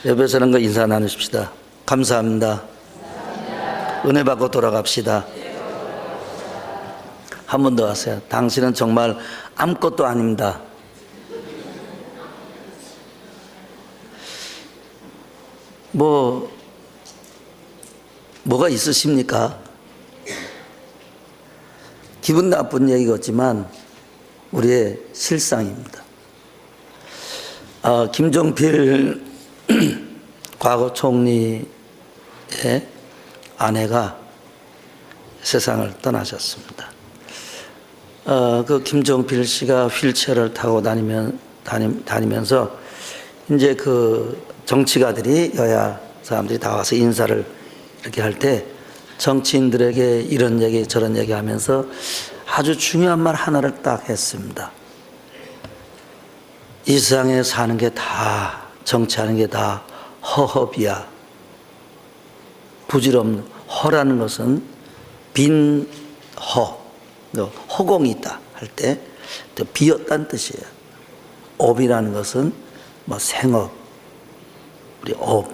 옆에 서는 거 인사 나누십시다. 감사합니다. 은혜 받고 돌아갑시다. 한 번 더 하세요. 당신은 정말 아무것도 아닙니다. 뭐가 있으십니까? 기분 나쁜 얘기 같지만 우리의 실상입니다. 김종필 과거 총리의 아내가 세상을 떠나셨습니다. 그 김종필 씨가 휠체어를 타고 다니면서 이제 그 정치가들이 여야 사람들이 다 와서 인사를 이렇게 할 때 정치인들에게 이런 얘기 저런 얘기 하면서 아주 중요한 말 하나를 딱 했습니다. 이 세상에 사는 게 다, 정치하는 게 다 허허비야. 부질없는, 허라는 것은 빈 허공이 있다 할 때 비었다는 뜻이에요. 업이라는 것은 뭐 생업, 우리 업,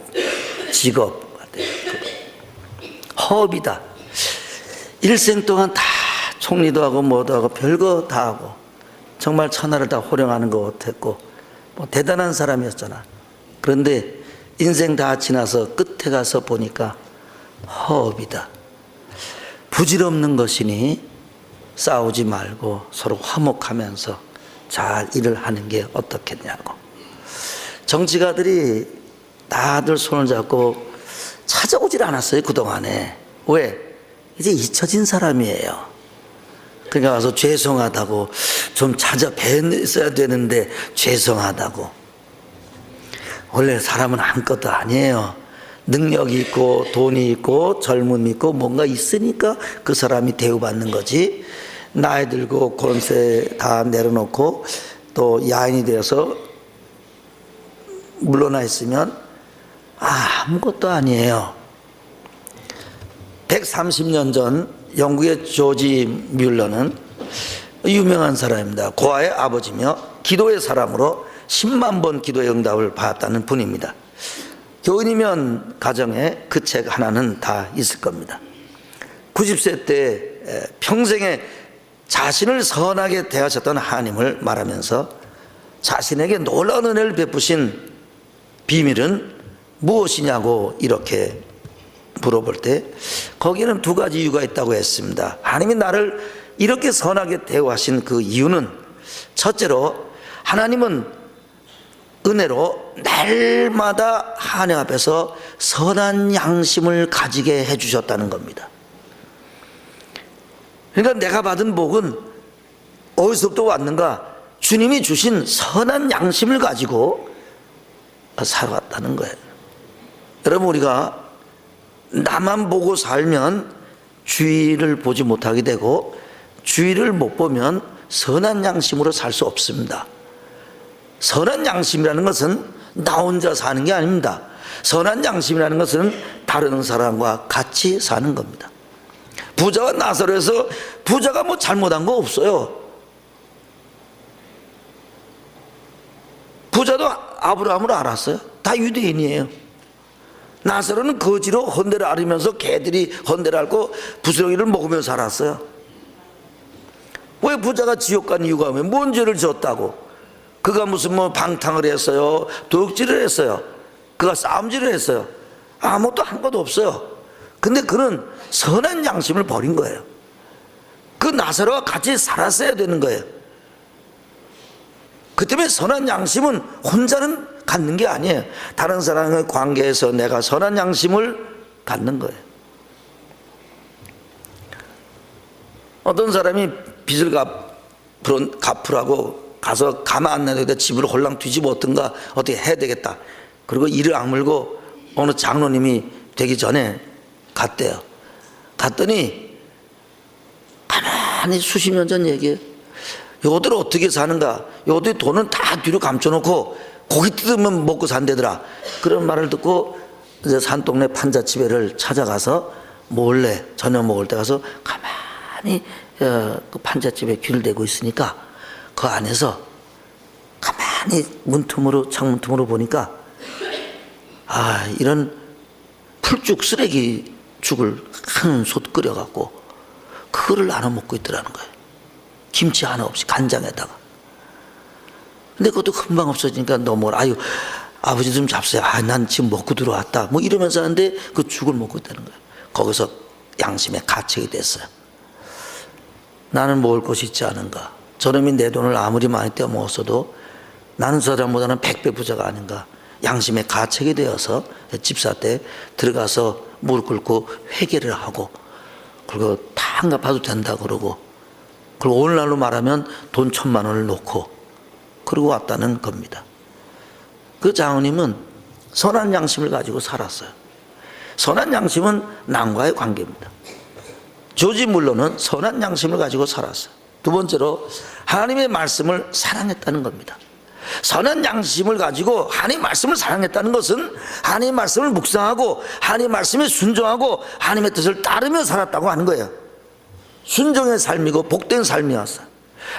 직업, 허업이다. 일생 동안 다 총리도 하고 뭐도 하고 별거 다 하고 정말 천하를 다 호령하는 것 같았고 뭐 대단한 사람이었잖아. 그런데 인생 다 지나서 끝에 가서 보니까 허업이다. 부질없는 것이니 싸우지 말고 서로 화목하면서 잘 일을 하는 게 어떻겠냐고. 정치가들이 다들 손을 잡고 찾아오질 않았어요, 그동안에. 왜? 이제 잊혀진 사람이에요. 그러니까 와서 죄송하다고 좀 찾아뵀어야 되는데 죄송하다고. 원래 사람은 아무것도 아니에요. 능력이 있고 돈이 있고 젊음이 있고 뭔가 있으니까 그 사람이 대우받는 거지. 나이 들고 권세 다 내려놓고 또 야인이 되어서 물러나 있으면 아무것도 아니에요. 130년 전 영국의 조지 뮬러는 유명한 사람입니다. 고아의 아버지며 기도의 사람으로 10만 번 기도의 응답을 받았다는 분입니다. 교인이면 가정에 그 책 하나는 다 있을 겁니다. 90세 때 평생에 자신을 선하게 대하셨던 하나님을 말하면서 자신에게 놀라운 은혜를 베푸신 비밀은 무엇이냐고 이렇게 물어볼 때 거기에는 두 가지 이유가 있다고 했습니다. 하나님이 나를 이렇게 선하게 대우하신 그 이유는 첫째로 하나님은 은혜로 날마다 하나님 앞에서 선한 양심을 가지게 해주셨다는 겁니다. 그러니까 내가 받은 복은 어디서부터 왔는가? 주님이 주신 선한 양심을 가지고 살아왔다는 거예요. 여러분, 우리가 나만 보고 살면 주위를 보지 못하게 되고 주위를 못 보면 선한 양심으로 살 수 없습니다. 선한 양심이라는 것은 나 혼자 사는 게 아닙니다. 선한 양심이라는 것은 다른 사람과 같이 사는 겁니다. 부자와 나사로에서 부자가 뭐 잘못한 거 없어요. 부자도 아브라함을 알았어요. 다 유대인이에요. 나사로는 거지로 헌데를 앓으면서 개들이 헌데를 앓고 부스러기를 먹으며 살았어요. 왜 부자가 지옥 간 이유가 왜? 뭔 죄를 졌다고? 그가 무슨 뭐 방탕을 했어요? 도둑질을 했어요? 그가 싸움질을 했어요? 아무것도 한 것도 없어요. 근데 그는 선한 양심을 버린 거예요. 그 나사로와 같이 살았어야 되는 거예요. 그 때문에 선한 양심은 혼자는 갖는 게 아니에요. 다른 사람의 관계에서 내가 선한 양심을 갖는 거예요. 어떤 사람이 빚을 갚으라고 가서 가만 안 놔두고 집을 홀랑 뒤집어 얻든가 어떻게 해야 되겠다. 그리고 이를 악물고 어느 장로님이 되기 전에 갔대요. 갔더니 가만히 수십 년 전 얘기예요. 요들 어떻게 사는가? 요들 돈은 다 뒤로 감춰놓고 고기 뜯으면 먹고 산대더라. 그런 말을 듣고 이제 산동네 판잣집에를 찾아가서 몰래 저녁 먹을 때 가서 가만히 그 판잣집에 귀를 대고 있으니까 그 안에서 가만히 문틈으로 창문틈으로 보니까 이런 풀죽 쓰레기 죽을 한 솥 끓여갖고 그거를 나눠 먹고 있더라는 거예요. 김치 하나 없이 간장에다가. 근데 그것도 금방 없어지니까 너무 아버지 좀 잡수요. 난 지금 먹고 들어왔다. 뭐 이러면서 하는데 그 죽을 먹고 있다는 거예요. 거기서 양심에 가책이 됐어요. 나는 먹을 것이 있지 않은가. 저놈이 내 돈을 아무리 많이 떼어먹었어도 나는 저 사람보다는 100배 부자가 아닌가. 양심에 가책이 되어서 집사 때 들어가서 무릎 꿇고 회개를 하고, 그리고 다 안 갚아도 된다 그러고, 그리고 오늘날로 말하면 돈 1,000만 원을 놓고 그러고 왔다는 겁니다. 그 장로님은 선한 양심을 가지고 살았어요. 선한 양심은 남과의 관계입니다. 조지 물러는 선한 양심을 가지고 살았어요. 두 번째로 하나님의 말씀을 사랑했다는 겁니다. 선한 양심을 가지고 하나님의 말씀을 사랑했다는 것은 하나님의 말씀을 묵상하고 하나님의 말씀에 순종하고 하나님의 뜻을 따르며 살았다고 하는 거예요. 순종의 삶이고 복된 삶이었어요.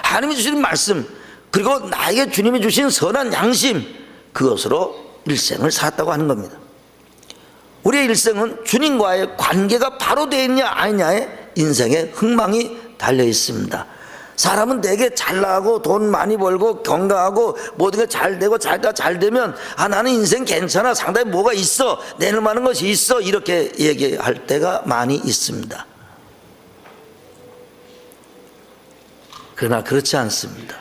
하나님이 주신 말씀, 그리고 나에게 주님이 주신 선한 양심, 그것으로 일생을 살았다고 하는 겁니다. 우리의 일생은 주님과의 관계가 바로 되어 있냐 아니냐에 인생의 흥망이 달려 있습니다. 사람은 되게 잘 나가고 돈 많이 벌고 건강하고 모든 게 잘 되고 자기가 잘 되면 나는 인생 괜찮아, 상당히 뭐가 있어, 내놓을 만한 것이 있어, 이렇게 얘기할 때가 많이 있습니다. 그러나 그렇지 않습니다.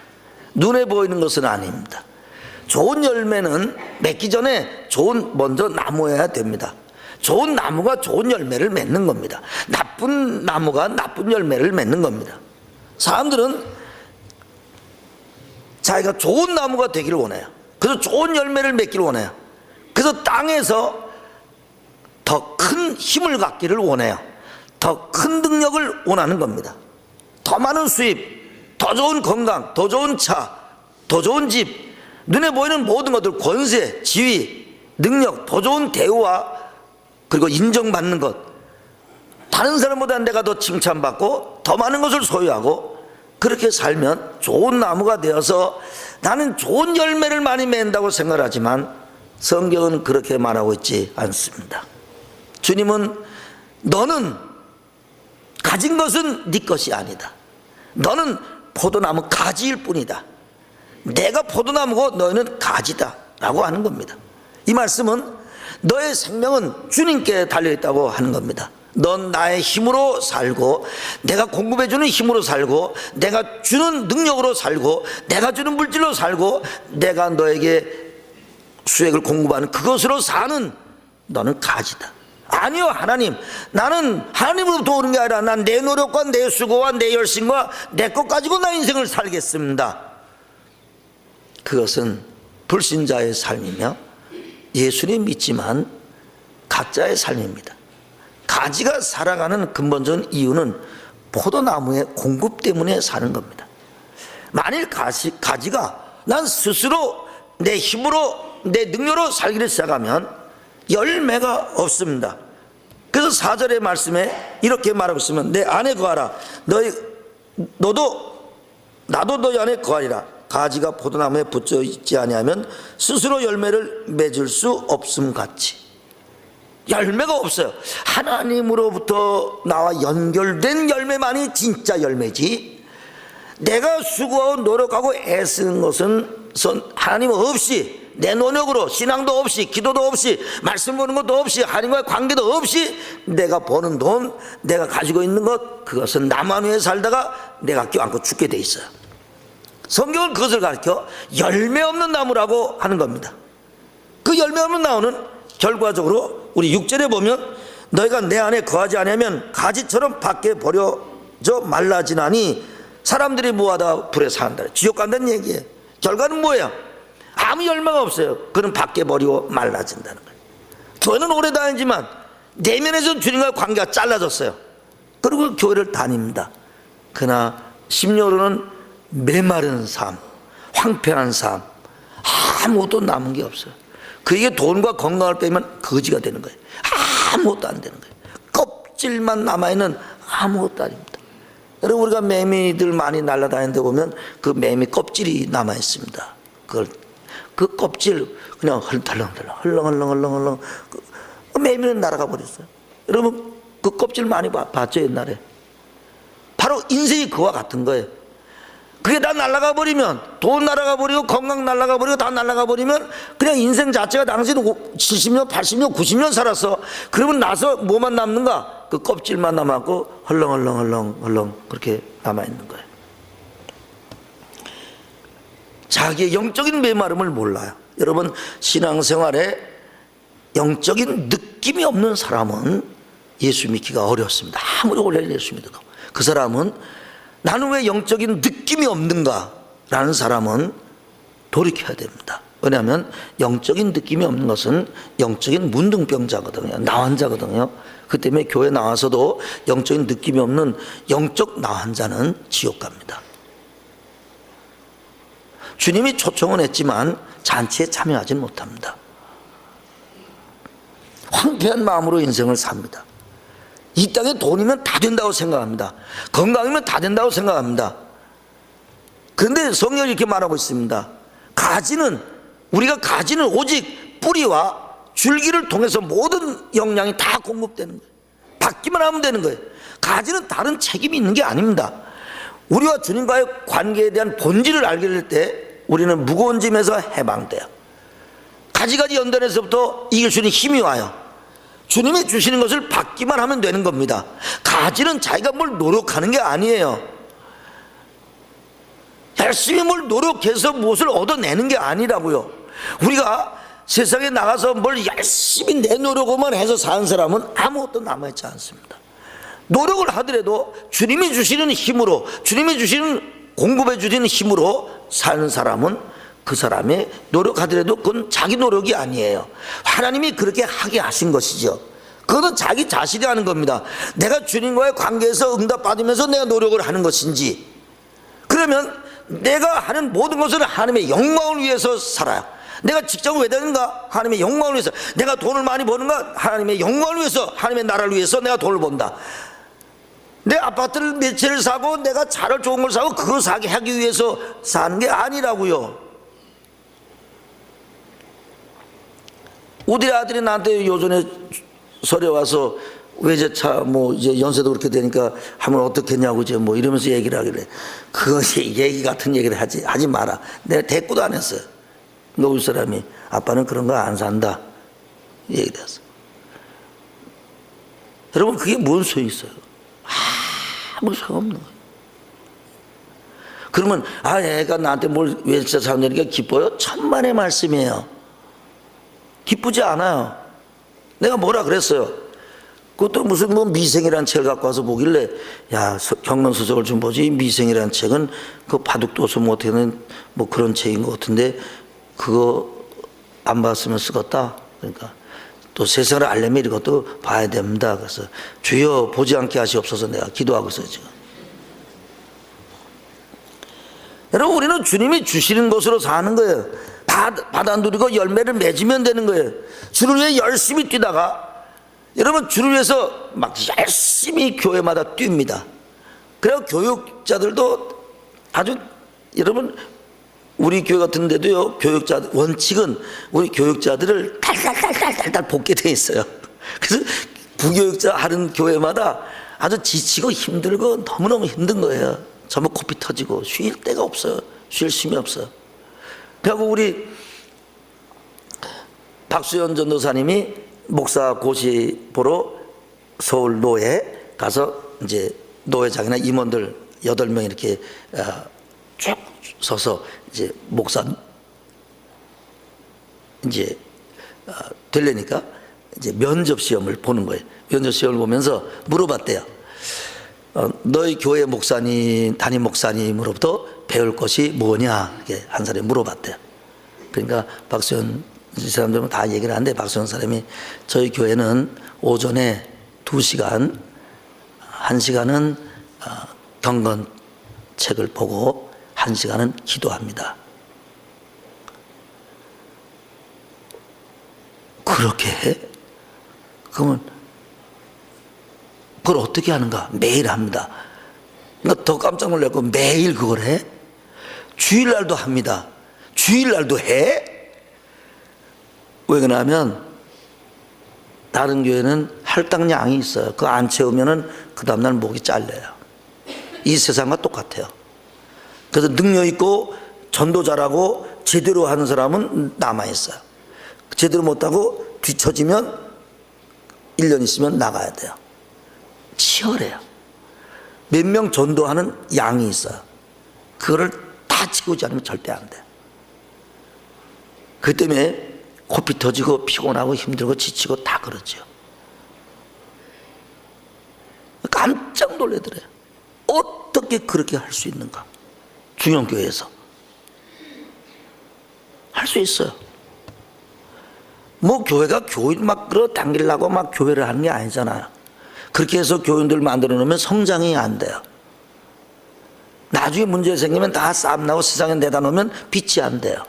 눈에 보이는 것은 아닙니다. 좋은 열매는 맺기 전에 먼저 나무여야 됩니다. 좋은 나무가 좋은 열매를 맺는 겁니다. 나쁜 나무가 나쁜 열매를 맺는 겁니다. 사람들은 자기가 좋은 나무가 되기를 원해요. 그래서 좋은 열매를 맺기를 원해요. 그래서 땅에서 더 큰 힘을 갖기를 원해요. 더 큰 능력을 원하는 겁니다. 더 많은 수입, 더 좋은 건강, 더 좋은 차, 더 좋은 집, 눈에 보이는 모든 것들, 권세, 지위, 능력, 더 좋은 대우와 그리고 인정받는 것, 다른 사람보다 내가 더 칭찬받고 더 많은 것을 소유하고, 그렇게 살면 좋은 나무가 되어서 나는 좋은 열매를 많이 맺는다고 생각하지만 성경은 그렇게 말하고 있지 않습니다. 주님은 너는 가진 것은 네 것이 아니다. 너는 포도나무 가지일 뿐이다. 내가 포도나무고 너희는 가지다 라고 하는 겁니다. 이 말씀은 너의 생명은 주님께 달려있다고 하는 겁니다. 넌 나의 힘으로 살고, 내가 공급해주는 힘으로 살고, 내가 주는 능력으로 살고, 내가 주는 물질로 살고, 내가 너에게 수액을 공급하는 그것으로 사는 너는 가지다. 아니요, 하나님, 나는 하나님으로부터 오는 게 아니라 난 내 노력과 내 수고와 내 열심과 내 것 가지고 나 인생을 살겠습니다. 그것은 불신자의 삶이며 예수님 믿지만 가짜의 삶입니다. 가지가 살아가는 근본적인 이유는 포도나무의 공급 때문에 사는 겁니다. 만일 가지가 난 스스로 내 힘으로 내 능력으로 살기를 시작하면 열매가 없습니다. 그래서 4절의 말씀에 이렇게 말하고 있으면 내 안에 거하라. 나도 너희 안에 거하리라. 가지가 포도나무에 붙어 있지 아니하면 스스로 열매를 맺을 수 없음 같이. 열매가 없어요. 하나님으로부터 나와 연결된 열매만이 진짜 열매지, 내가 수고하고 노력하고 애쓰는 것은 하나님 없이, 내 노력으로, 신앙도 없이, 기도도 없이, 말씀 보는 것도 없이, 하나님과의 관계도 없이 내가 버는 돈, 내가 가지고 있는 것, 그것은 나만 위에 살다가 내가 껴안고 죽게 돼 있어요. 성경은 그것을 가르쳐 열매 없는 나무라고 하는 겁니다. 그 열매 없는 나무는 결과적으로 우리 6절에 보면 너희가 내 안에 거하지 않으면 가지처럼 밖에 버려져 말라지나니 사람들이 뭐하다 불에 산다. 지옥 간다는 얘기예요. 결과는 뭐예요? 아무 열매가 없어요. 그는 밖에 버리고 말라진다는 거예요. 교회는 오래 다니지만 내면에서 주님과의 관계가 잘라졌어요. 그리고 교회를 다닙니다. 그러나 심령으로는 메마른 삶, 황폐한 삶, 아무것도 남은 게 없어요. 그에게 돈과 건강을 빼면 거지가 되는 거예요. 아무것도 안 되는 거예요. 껍질만 남아있는 아무것도 아닙니다. 여러분, 우리가 매미들 많이 날아다니는 데 보면 그 매미 껍질이 남아있습니다. 그걸 그 껍질 그냥 헐렁헐렁 그 매미는 날아가 버렸어요. 여러분 그 껍질 많이 봤죠 옛날에? 바로 인생이 그와 같은 거예요. 그게 다 날아가 버리면, 돈 날아가 버리고 건강 날아가 버리고 다 날아가 버리면 그냥 인생 자체가 당신은 70년 80년 90년 살았어. 그러면 나서 뭐만 남는가? 그 껍질만 남았고 헐렁 그렇게 남아있는 거예요. 자기의 영적인 메마름을 몰라요. 여러분 신앙생활에 영적인 느낌이 없는 사람은 예수 믿기가 어렵습니다. 아무리 오래 예수 믿어도. 그 사람은 나는 왜 영적인 느낌이 없는가? 라는 사람은 돌이켜야 됩니다. 왜냐하면 영적인 느낌이 없는 것은 영적인 문둥병자거든요. 나환자거든요. 그 때문에 교회 나와서도 영적인 느낌이 없는 영적 나환자는 지옥 갑니다. 주님이 초청은 했지만 잔치에 참여하지 못합니다. 황폐한 마음으로 인생을 삽니다. 이 땅에 돈이면 다 된다고 생각합니다. 건강이면 다 된다고 생각합니다. 그런데 성경이 이렇게 말하고 있습니다. 우리가 가지는 오직 뿌리와 줄기를 통해서 모든 영양이 다 공급되는 거예요. 받기만 하면 되는 거예요. 가지는 다른 책임이 있는 게 아닙니다. 우리와 주님과의 관계에 대한 본질을 알게 될 때 우리는 무거운 짐에서 해방돼요. 가지가지 연단에서부터 이길 수 있는 힘이 와요. 주님이 주시는 것을 받기만 하면 되는 겁니다. 가지는 자기가 뭘 노력하는 게 아니에요. 열심히 뭘 노력해서 무엇을 얻어내는 게 아니라고요. 우리가 세상에 나가서 뭘 열심히 내 노력으로만 해서 사는 사람은 아무것도 남아있지 않습니다. 노력을 하더라도 주님이 주시는 힘으로, 주님이 주시는 공급해 주시는 힘으로 사는 사람은 그 사람이 노력하더라도 그건 자기 노력이 아니에요. 하나님이 그렇게 하게 하신 것이죠. 그것은 자기 자신이 하는 겁니다. 내가 주님과의 관계에서 응답받으면서 내가 노력을 하는 것인지, 그러면 내가 하는 모든 것은 하나님의 영광을 위해서 살아요. 내가 직장을 왜 다니는가? 하나님의 영광을 위해서. 내가 돈을 많이 버는가? 하나님의 영광을 위해서, 하나님의 나라를 위해서 내가 돈을 번다. 내 아파트를 몇 채를 사고 내가 차를 좋은 걸 사고 그거 사게 하기 위해서 사는 게 아니라고요. 우리 아들이 나한테 요전에 설에 와서 외제차 뭐 이제 연세도 그렇게 되니까 하면 어떻겠냐고 이제 뭐 이러면서 얘기를 하길래, 그것이 얘기 같은 얘기를 하지 마라. 내가 대꾸도 안 했어요. 너 우리 사람이 아빠는 그런 거 안 산다 얘기를 했어. 여러분 그게 뭔 소용이 있어요? 아무 소용없는 거예요. 그러면 애가 나한테 뭘 외제차 사느니까 기뻐요? 천만의 말씀이에요. 기쁘지 않아요. 내가 뭐라 그랬어요? 그것도 무슨 뭐 미생이라는 책을 갖고 와서 보길래, 야 경론서적을 좀 보지, 미생이라는 책은 그 바둑도 좀 못하는 뭐 그런 책인 것 같은데 그거 안 봤으면 쓰겄다. 그러니까 또 세상을 알려면 이것도 봐야 됩니다. 그래서 주여 보지 않게 하시옵소서 내가 기도하고 있어요 지금. 여러분 우리는 주님이 주시는 것으로 사는 거예요. 받아 누리고 열매를 맺으면 되는 거예요. 주를 위해 열심히 뛰다가, 여러분 주를 위해서 막 열심히 교회마다 뜁니다. 그래서 교육자들도 아주, 여러분 우리 교회 같은 데도요, 원칙은 우리 교육자들을 달달 볶게 돼 있어요. 그래서 부교육자 하는 교회마다 아주 지치고 힘들고 너무너무 힘든 거예요. 전부 코피 터지고 쉴 데가 없어요. 쉴 힘이 없어요. 그리고 우리 박수현 전도사님이 목사 고시 보러 서울 노회 가서 이제 노회장이나 임원들 8명 이렇게 쭉 서서 이제 목사 이제 되려니까 이제 면접 시험을 보는 거예요. 면접 시험을 보면서 물어봤대요. 너희 교회 목사님, 담임 목사님으로부터 배울 것이 뭐냐? 이렇게 한 사람이 물어봤대요. 그러니까 박수현 이 사람들은 다 얘기를 하는데, 박수현 사람이 저희 교회는 오전에 2시간, 1시간은 경건책을 보고 1시간은 기도합니다. 그렇게 해? 그러면 그걸 어떻게 하는가? 매일 합니다. 그러니까 더 깜짝 놀랐고, 매일 그걸 해? 주일날도 합니다. 주일날도 해? 왜 그러냐면 다른 교회는 할당량이 있어요. 그거 안 채우면은 그 다음날 목이 잘려요. 이 세상과 똑같아요. 그래서 능력 있고 전도 잘하고 제대로 하는 사람은 남아있어요. 제대로 못하고 뒤처지면 1년 있으면 나가야 돼요. 치열해요. 몇 명 전도하는 양이 있어요. 그거를 다 채우지 않으면 절대 안 돼요. 그 때문에 코피 터지고 피곤하고 힘들고 지치고 다 그러죠. 깜짝 놀래더래요. 어떻게 그렇게 할 수 있는가? 중형교회에서 할 수 있어요. 뭐 교회가 교인 막 끌어당기려고 막 교회를 하는 게 아니잖아요. 그렇게 해서 교인들 만들어 놓으면 성장이 안 돼요. 나중에 문제 생기면 다 싸움나고 세상에 내다 놓으면 빛이 안 돼요.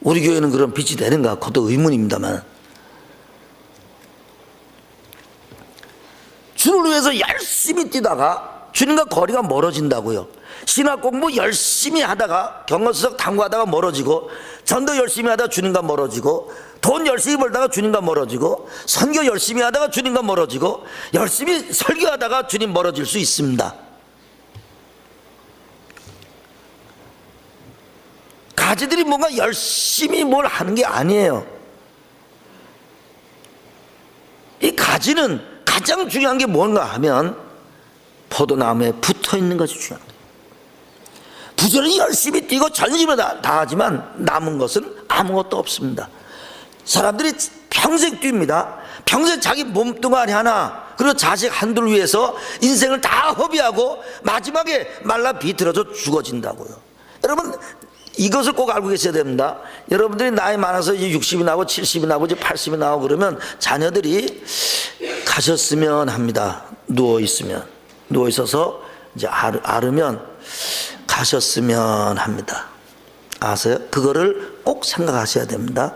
우리 교회는 그런 빛이 되는가? 그것도 의문입니다만, 주를 위해서 열심히 뛰다가 주님과 거리가 멀어진다고요. 신학 공부 열심히 하다가 경건수석 탐구하다가 멀어지고, 전도 열심히 하다가 주님과 멀어지고, 돈 열심히 벌다가 주님과 멀어지고, 선교 열심히 하다가 주님과 멀어지고, 열심히 설교하다가 주님 멀어질 수 있습니다. 가지들이 뭔가 열심히 뭘 하는 게 아니에요. 이 가지는 가장 중요한 게 뭔가 하면 포도나무에 붙어 있는 것이 중요한 거예요. 부지런히 열심히 뛰고 전심을 다하지만 남은 것은 아무것도 없습니다. 사람들이 평생 뜁니다. 평생 자기 몸뚱아리 하나 그리고 자식 한둘 위해서 인생을 다 허비하고 마지막에 말라 비틀어져 죽어진다고요. 여러분, 이것을 꼭 알고 계셔야 됩니다. 여러분들이 나이 많아서 이제 60이 나고 70이 나고 이제 80이 나고 그러면 자녀들이 가셨으면 합니다. 누워 있어서 이제 앓으면 가셨으면 합니다. 아세요? 그거를 꼭 생각하셔야 됩니다.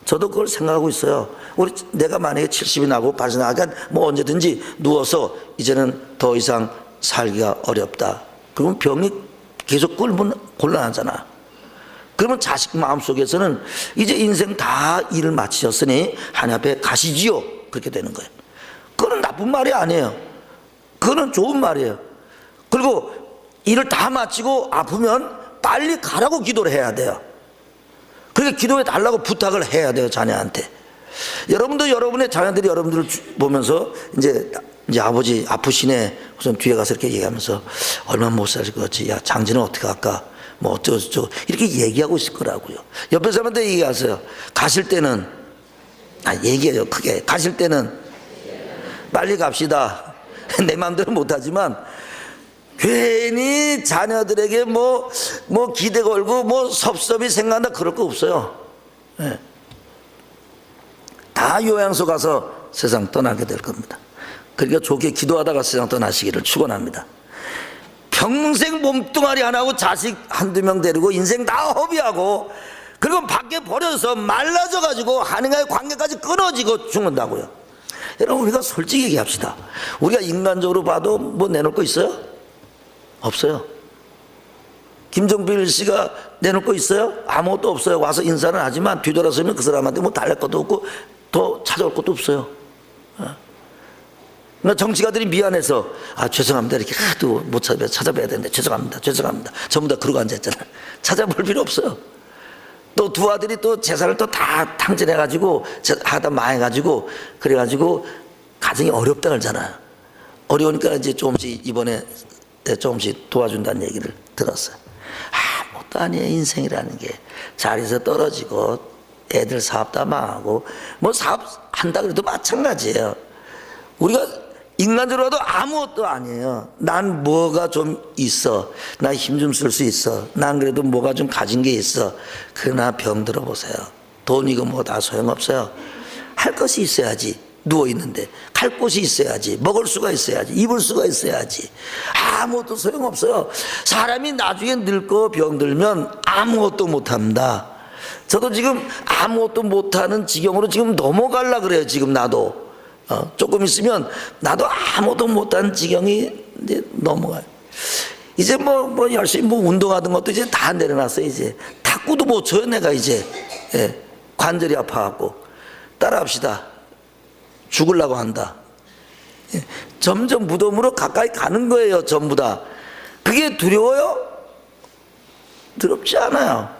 저도 그걸 생각하고 있어요. 내가 만약에 70이 나고 80이 나고 뭐 언제든지 누워서 이제는 더 이상 살기가 어렵다. 그러면 병이 계속 끓면 곤란하잖아. 그러면 자식 마음속에서는 이제 인생 다 일을 마치셨으니 하나님 앞에 가시지요. 그렇게 되는 거예요. 그거는 나쁜 말이 아니에요. 그거는 좋은 말이에요. 그리고 일을 다 마치고 아프면 빨리 가라고 기도를 해야 돼요. 그러니까 기도해 달라고 부탁을 해야 돼요, 자녀한테. 여러분도 여러분의 자녀들이 여러분들을 보면서 이제 아버지 아프시네. 우선 뒤에 가서 이렇게 얘기하면서 얼마 못 살 것 같지. 야, 장진은 어떻게 할까? 뭐 어쩌고저쩌고 이렇게 얘기하고 있을 거라고요. 옆에 사람한테 얘기하세요. 가실 때는 얘기해요. 크게. 가실 때는 빨리 갑시다. 내 마음대로 못하지만 괜히 자녀들에게 뭐 기대 걸고 뭐 섭섭이 생각한다 그럴 거 없어요. 네. 다 요양소 가서 세상 떠나게 될 겁니다. 그러니까 좋게 기도하다가 세상 떠나시기를 축원합니다. 평생 몸뚱아리 하나하고 자식 한두 명 데리고 인생 다 허비하고 그리고 밖에 버려서 말라져 가지고 하나님과의 관계까지 끊어지고 죽는다고요. 여러분, 우리가 솔직히 얘기합시다. 우리가 인간적으로 봐도 뭐 내놓을 거 있어요? 없어요. 김정필 씨가 내놓을 거 있어요? 아무것도 없어요. 와서 인사는 하지만 뒤돌아서면 그 사람한테 뭐 달랠 것도 없고 더 찾아올 것도 없어요. 정치가들이 미안해서 죄송합니다 이렇게 하도 못 찾아봐야 되는데 죄송합니다 전부 다 그러고 앉아있잖아. 찾아볼 필요 없어요. 또 두 아들이 또 재산을 또 다 탕진해가지고 하다 망해가지고 그래가지고 가정이 어렵다 그러잖아요. 어려우니까 이제 조금씩 이번에 조금씩 도와준다는 얘기를 들었어요. 아무것도 아니에요. 인생이라는 게 자리에서 떨어지고 애들 사업 다 망하고 뭐 사업 한다 그래도 마찬가지예요. 우리가 인간적으로 봐도 아무것도 아니에요. 난 뭐가 좀 있어. 나 힘 좀 쓸 수 있어. 난 그래도 뭐가 좀 가진 게 있어. 그러나 병 들어보세요. 돈이고 뭐 다 소용없어요. 할 것이 있어야지. 누워있는데 갈 곳이 있어야지. 먹을 수가 있어야지. 입을 수가 있어야지. 아무것도 소용없어요. 사람이 나중에 늙고 병들면 아무것도 못합니다. 저도 지금 아무것도 못하는 지경으로 지금 넘어가려고 그래요. 지금 나도 조금 있으면 나도 아무것도 못하는 지경이 이제 넘어가요. 이제 뭐 열심히 뭐 운동하던 것도 이제 다 내려놨어요. 이제 탁구도 못 쳐요 내가 이제. 예. 관절이 아파갖고 따라합시다. 죽으려고 한다. 점점 무덤으로 가까이 가는 거예요. 전부 다. 그게 두려워요? 두렵지 않아요.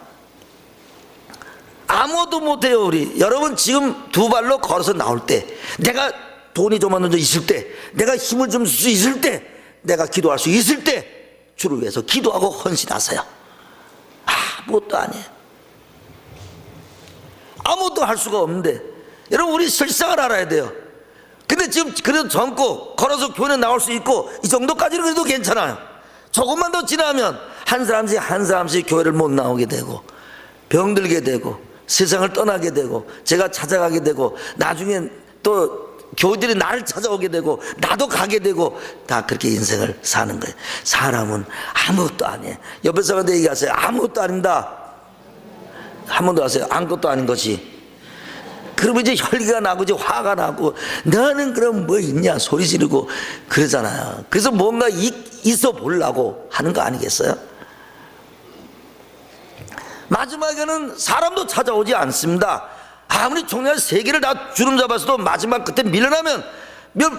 아무것도 못해요. 우리 여러분 지금 두 발로 걸어서 나올 때, 내가 돈이 좀 어느 정도 있을 때, 내가 힘을 좀 쓸 수 있을 때, 내가 기도할 수 있을 때 주를 위해서 기도하고 헌신하세요. 아무것도 아니에요. 아무것도 할 수가 없는데, 여러분 우리 실상을 알아야 돼요. 근데 지금 그래도 젊고 걸어서 교회에 나올 수 있고 이 정도까지는 그래도 괜찮아요. 조금만 더 지나면 한 사람씩 한 사람씩 교회를 못 나오게 되고, 병들게 되고, 세상을 떠나게 되고, 제가 찾아가게 되고, 나중에 또 교회들이 나를 찾아오게 되고, 나도 가게 되고, 다 그렇게 인생을 사는 거예요. 사람은 아무것도 아니에요. 옆에 사람한테 얘기하세요. 아무것도 아닙니다. 한 번 더 하세요. 아무것도 아닌 것이. 그러면 이제 혈기가 나고 이제 화가 나고, 너는 그럼 뭐 있냐 소리 지르고 그러잖아요. 그래서 뭔가 있어 보려고 하는 거 아니겠어요? 마지막에는 사람도 찾아오지 않습니다. 아무리 총알 세 개를 다 주름 잡았어도 마지막 그때 밀려나면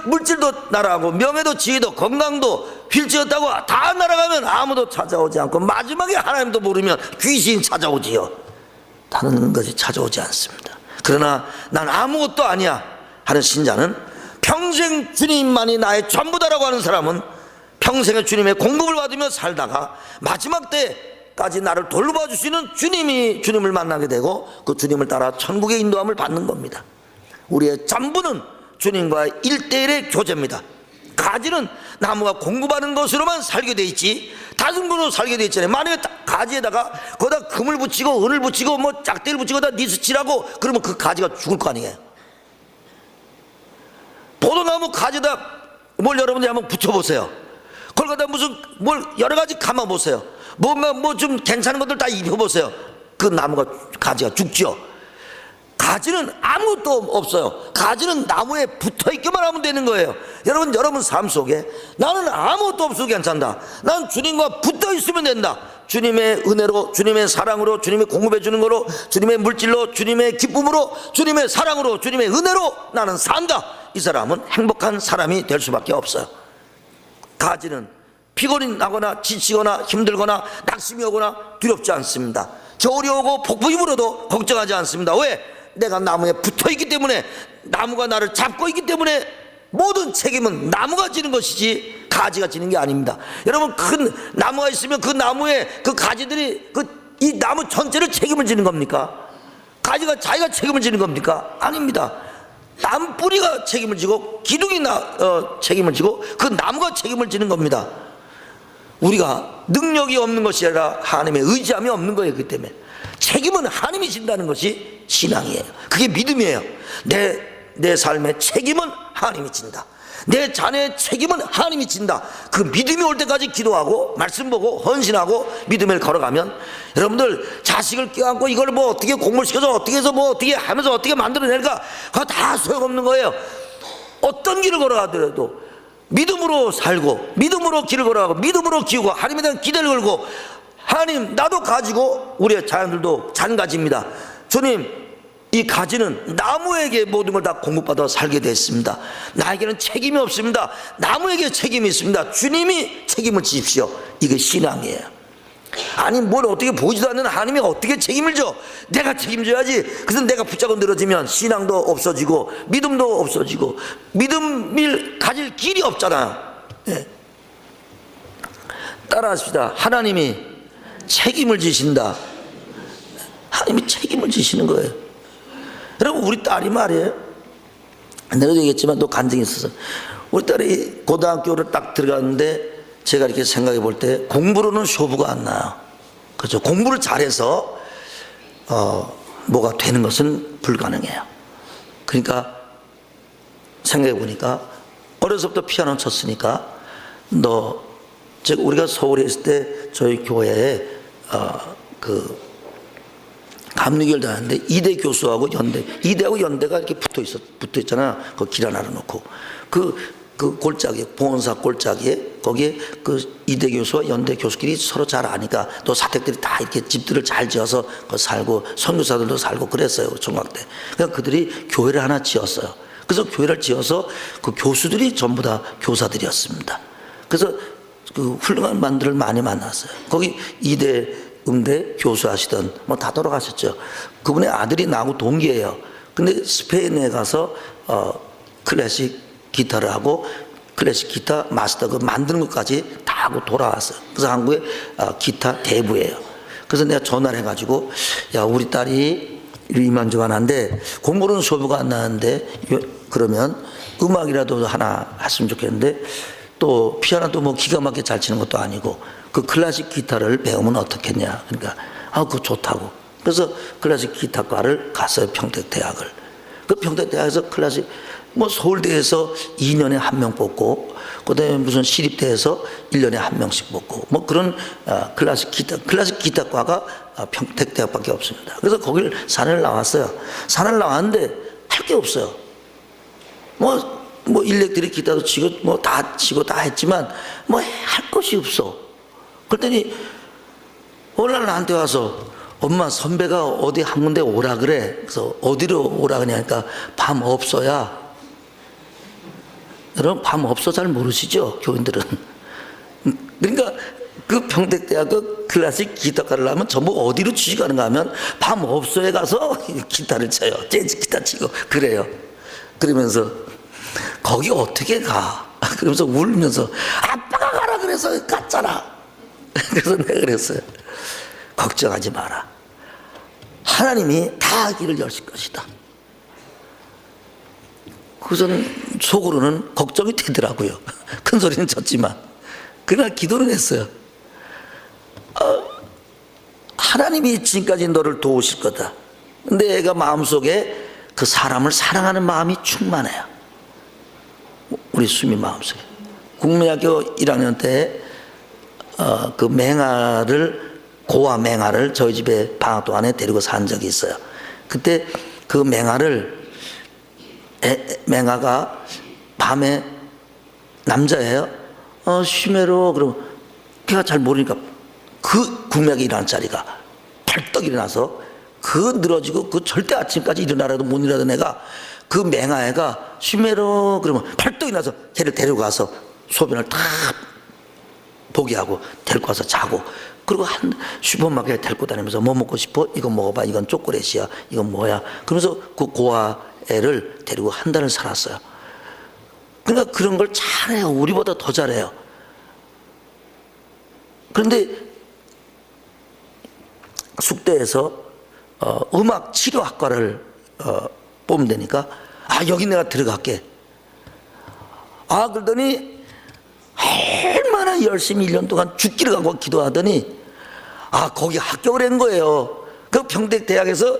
물질도 날아가고 명예도 지위도 건강도 휠체어였다고 다 날아가면 아무도 찾아오지 않고, 마지막에 하나님도 모르면 귀신이 찾아오지요. 다른 것이 찾아오지 않습니다. 그러나 난 아무것도 아니야 하는 신자는, 평생 주님만이 나의 전부다라고 하는 사람은 평생의 주님의 공급을 받으며 살다가 마지막 때까지 나를 돌봐 주시는 주님을 만나게 되고, 그 주님을 따라 천국의 인도함을 받는 겁니다. 우리의 전부는 주님과의 1:1의 교제입니다. 가지는 나무가 공급하는 것으로만 살게 돼 있지 다승군으로 살게 돼 있잖아요. 만약에 가지에다가 거기다 금을 붙이고 은을 붙이고 뭐 짝대기를 붙이고 다 니스칠하고 그러면 그 가지가 죽을 거 아니에요. 포도나무 가지에다 뭘 여러분들이 한번 붙여보세요. 거기다 무슨 뭘 여러 가지 감아보세요. 뭔가 뭐 좀 괜찮은 것들 다 입혀보세요. 그 나무가 가지가 죽죠. 가지는 아무것도 없어요. 가지는 나무에 붙어있기만 하면 되는 거예요. 여러분 삶 속에 나는 아무것도 없어도 괜찮다. 난 주님과 붙어있으면 된다. 주님의 은혜로, 주님의 사랑으로, 주님이 공급해 주는 거로, 주님의 물질로, 주님의 기쁨으로, 주님의 사랑으로, 주님의 은혜로 나는 산다. 이 사람은 행복한 사람이 될 수밖에 없어요. 가지는 피곤이 나거나 지치거나 힘들거나 낙심이 오거나 두렵지 않습니다. 겨울이 오고 폭풍이 불어도 걱정하지 않습니다. 왜? 내가 나무에 붙어있기 때문에, 나무가 나를 잡고 있기 때문에 모든 책임은 나무가 지는 것이지 가지가 지는 게 아닙니다. 여러분, 큰 나무가 있으면 그 나무에 그 가지들이 이 나무 전체를 책임을 지는 겁니까? 가지가 자기가 책임을 지는 겁니까? 아닙니다. 나무 뿌리가 책임을 지고 기둥이 책임을 지고 그 나무가 책임을 지는 겁니다. 우리가 능력이 없는 것이 아니라 하나님의 의지함이 없는 거예요. 그렇기 때문에 책임은 하나님이 진다는 것이 신앙이에요. 그게 믿음이에요. 내 삶의 책임은 하나님이 진다. 내 자녀의 책임은 하나님이 진다. 그 믿음이 올 때까지 기도하고 말씀 보고 헌신하고 믿음을 걸어가면, 여러분들 자식을 껴안고 이걸 뭐 어떻게 공부를 시켜서 어떻게 해서 뭐 어떻게 하면서 어떻게 만들어낼까, 그거 다 소용없는 거예요. 어떤 길을 걸어가더라도 믿음으로 살고 믿음으로 길을 걸어가고 믿음으로 키우고 하나님에 대한 기대를 걸고, 하나님 나도 가지고 우리의 자녀들도 잔가지입니다. 주님, 이 가지는 나무에게 모든 걸 다 공급받아 살게 됐습니다. 나에게는 책임이 없습니다. 나무에게 책임이 있습니다. 주님이 책임을 지십시오. 이게 신앙이에요. 아니 뭘 어떻게 보지도 않는 하나님이 어떻게 책임을 져? 내가 책임져야지. 그래서 내가 붙잡고 늘어지면 신앙도 없어지고 믿음도 없어지고 믿음을 가질 길이 없잖아요. 네. 따라하십시다. 하나님이 책임을 지신다. 하나님이 책임을 지시는 거예요. 여러분, 우리 딸이 말이에요. 내가 얘기했지만 또 간증이 있어서, 우리 딸이 고등학교를 딱 들어갔는데 제가 이렇게 생각해 볼 때 공부로는 쇼부가 안 나요. 그렇죠. 공부를 잘해서 뭐가 되는 것은 불가능해요. 그러니까 생각해 보니까 어려서부터 피아노 쳤으니까 제가 우리가 서울에 있을 때 저희 교회에 그 감리교를 다녔는데 이대 교수하고 이대하고 연대가 이렇게 붙어 있잖아. 그 길 하나를 놓고 그 그 골짜기, 봉원사 골짜기에 거기에 그 이대 교수와 연대 교수끼리 서로 잘 아니까 또 사택들이 다 이렇게 집들을 잘 지어서 살고 선교사들도 살고 그랬어요. 총각 때. 그러니까 그들이 교회를 하나 지었어요. 그래서 교회를 지어서 그 교수들이 전부 다 교사들이었습니다. 그래서 그 훌륭한 만들을 많이 만났어요. 거기 이대 음대 교수하시던 뭐 다 돌아가셨죠. 그분의 아들이 나하고 동기예요. 근데 스페인에 가서 클래식 기타를 하고 클래식 기타 마스터 그 만드는 것까지 다 하고 돌아왔어요. 그래서 한국의 기타 대부예요. 그래서 내가 전화를 해가지고 야 우리 딸이 이만저만한데 공부는 소부가 안 나는데 그러면 음악이라도 하나 했으면 좋겠는데 또 피아노도 뭐 기가 막히게 잘 치는 것도 아니고 그 클래식 기타를 배우면 어떻겠냐. 그러니까 그거 좋다고. 그래서 클래식 기타과를 갔어요. 평택대학을. 그 평택대학에서 클래식 뭐 서울대에서 2년에 한 명 뽑고 그다음에 무슨 시립대에서 1년에 한 명씩 뽑고 뭐 그런 클래식 기타과가 평택대학밖에 없습니다. 그래서 거길 산을 나왔어요. 산을 나왔는데 할 게 없어요. 뭐 일렉트릭 기타도 치고 뭐 다 치고 다 했지만 뭐 할 것이 없어. 그랬더니 어느 날 나한테 와서 엄마 선배가 어디 한 군데 오라 그래. 그래서 어디로 오라 그러니까 밤 없어야. 여러분 밤 없어 잘 모르시죠? 교인들은. 그러니까 그 평택대학 그 클래식 기타과를 하면 전부 어디로 취직하는가 하면 밤 없어에 가서 기타를 쳐요. 재즈 기타 치고 그래요. 그러면서 거기 어떻게 가? 그러면서 울면서 아빠가 가라 그래서 갔잖아. 그래서 내가 그랬어요. 걱정하지 마라. 하나님이 다 길을 여실 것이다. 그래서는 속으로는 걱정이 되더라고요. 큰 소리는 쳤지만 그날 기도를 했어요. 하나님이 지금까지 너를 도우실 거다. 근데 애가 마음속에 그 사람을 사랑하는 마음이 충만해요. 우리 수미 마음속에. 국민학교 1학년 때 그 맹아를 고아 맹아를 저희 집에 방학 동안에 데리고 산 적이 있어요. 그때 그 맹아를 맹아가 밤에 남자예요. 쉬메로 그럼 걔가 잘 모르니까 그 국민학교 1학년 짜리가 벌떡 일어나서 그 늘어지고 그 절대 아침까지 일어나라도 못 일어나던 애가 그 맹아애가 쉬메로 그러면 벌떡 일어나서 걔를 데려가서 소변을 다 보게 하고 데리고 와서 자고 그리고 한 슈퍼마켓에 데리고 다니면서 뭐 먹고 싶어? 이거 먹어봐. 이건 초콜릿이야. 이건 뭐야? 그러면서 그 고아 애를 데리고 한 달을 살았어요. 그러니까 그런 걸 잘해요. 우리보다 더 잘해요. 그런데 숙대에서 음악 치료학과를 뽑으면 되니까 여기 내가 들어갈게. 그러더니 얼마나 열심히 1년 동안 죽기를 갖고 기도하더니 거기 합격을 한 거예요. 그 평택대학에서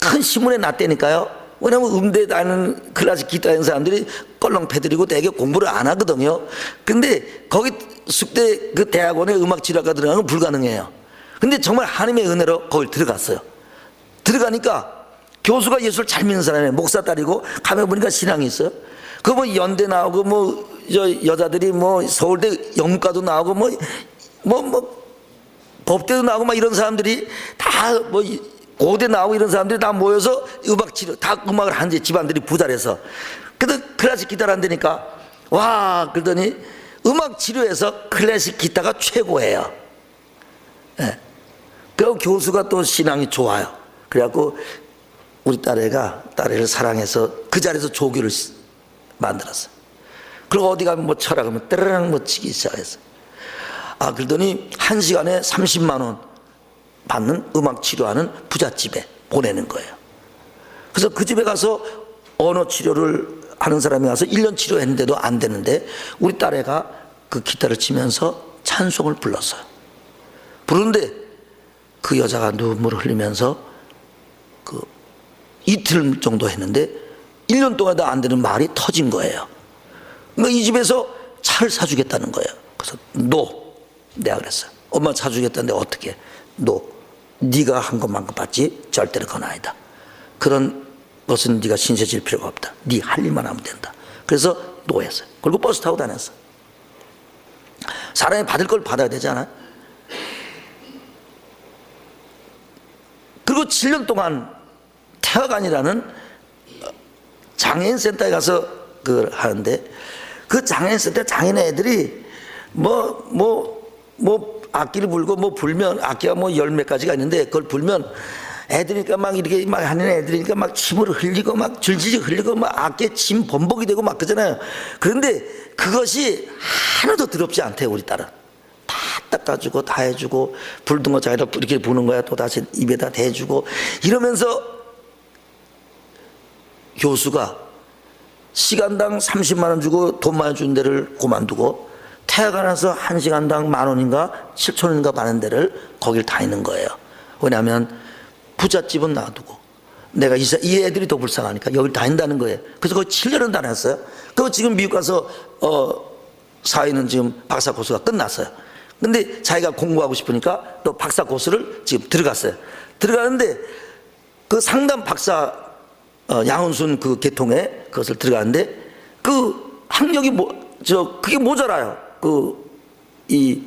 큰 신문에 났다니까요. 왜냐면 음대 다니는 클래식 기타 하는 사람들이 껄렁패들이고 되게 공부를 안 하거든요. 근데 거기 숙대 그 대학원에 음악치료학과 들어가는 건 불가능해요. 근데 정말 하나님의 은혜로 거길 들어갔어요. 들어가니까 교수가 예수를 잘 믿는 사람이에요. 목사 딸이고 가면 보니까 신앙이 있어요. 그 뭐 연대 나오고 뭐 여자들이 뭐 서울대 영문과도 나오고 뭐 법대도 나오고 막 이런 사람들이 다 뭐 고대 나오고 이런 사람들이 다 모여서 음악 치료 다 음악을 하는지 집안들이 부자라서 그래도 클래식 기타를 한다니까 그러더니 음악 치료에서 클래식 기타가 최고예요. 네. 그리고 교수가 또 신앙이 좋아요. 그래갖고 우리 딸애를 사랑해서 그 자리에서 조교를 만들었어요. 그리고 어디 가면 뭐 철학하면 따르랑 뭐 치기 시작했어요. 그러더니 1시간에 30만 원 받는 음악 치료하는 부잣집에 보내는 거예요. 그래서 그 집에 가서 언어 치료를 하는 사람이 와서 1년 치료했는데도 안 되는데 우리 딸애가 그 기타를 치면서 찬송을 불렀어요. 부르는데 그 여자가 눈물을 흘리면서 그 이틀 정도 했는데 1년 동안도 안 되는 말이 터진 거예요. 그러니까 이 집에서 차를 사주겠다는 거예요. 그래서 내가 그랬어요. 엄마 사주겠다는데 어떻게? 네가 한 것만큼 받지 절대로 그건 아니다. 그런 것은 네가 신세 질 필요가 없다. 네 할 일만 하면 된다. 그래서 노예였어요. 그리고 버스 타고 다녔어. 사람이 받을 걸 받아야 되잖아. 그리고 7년 동안 태화관이라는 장애인 센터에 가서 그걸 하는데, 그 장애인 센터 장애인 애들이 악기를 불고 불면, 악기가 열 몇 가지가 있는데 그걸 불면 애들이니까 막 이렇게 막 하는 애들이니까 막 침을 흘리고 막 줄줄이 흘리고 막 악기에 침 범벅이 되고 막 그러잖아요. 그런데 그것이 하나도 더럽지 않대요. 우리 딸은 다 닦아주고 다 해주고, 불든 거 자기가 이렇게 부는 거야 또 다시 입에다 대주고 이러면서, 교수가 시간당 30만 원 주고 돈 많이 준 데를 그만두고 태화관에서 1시간당 10,000원인가 7,000원인가 받는 데를 거길 다니는 거예요. 왜냐하면 부잣집은 놔두고 내가 이 애들이 더 불쌍하니까 여길 다닌다는 거예요. 그래서 거의 7년은 다녔어요. 그리고 지금 미국 가서 사회는 지금 박사 코스가 끝났어요. 근데 자기가 공부하고 싶으니까 또 박사 코스를 지금 들어갔어요. 들어가는데 그 상담 박사 양훈순 그 계통에 그것을 들어가는데 그 학력이 그게 모자라요. 이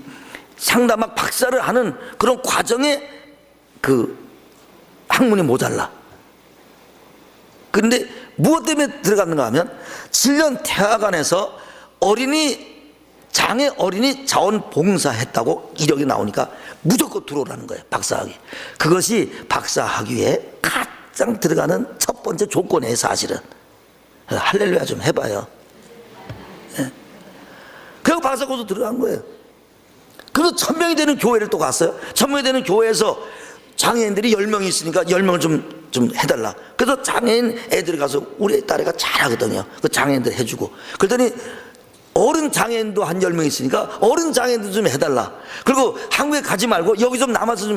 상담학 박사를 하는 그런 과정에 그 학문이 모자라. 그런데 무엇 때문에 들어갔는가 하면 7년 태화관에서 장애 어린이 자원봉사했다고 이력이 나오니까 무조건 들어오라는 거예요. 박사학위. 그것이 박사학위에 가장 들어가는 첫 번째 조건이에요. 사실은. 할렐루야 좀 해봐요. 네. 그리고 박사고도 들어간 거예요. 그래서 1,000명이 되는 교회를 또 갔어요. 1,000명이 되는 교회에서 장애인들이 10명이 있으니까 10명을 좀 해달라. 그래서 장애인 애들이 가서, 우리 딸애가 잘하거든요. 그 장애인들 해주고. 그랬더니 어른 장애인도 한 10명 있으니까 어른 장애인도 좀 해달라. 그리고 한국에 가지 말고 여기 좀 남아서 좀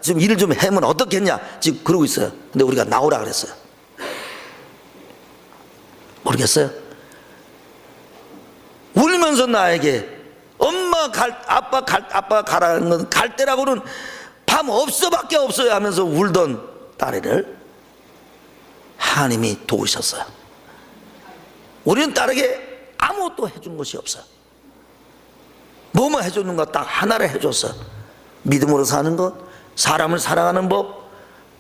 좀 일을 좀 해면 어떻겠냐. 지금 그러고 있어요. 근데 우리가 나오라 그랬어요. 모르겠어요. 울면서 나에게 아빠 가라는 건 갈 때라고는 밤 없어밖에 없어요 하면서 울던 딸애를 하나님이 도우셨어요. 우리는 딸에게 아무것도 해준 것이 없어요. 뭐만 해줬는가? 딱 하나를 해줬어요. 믿음으로 사는 것, 사람을 사랑하는 법,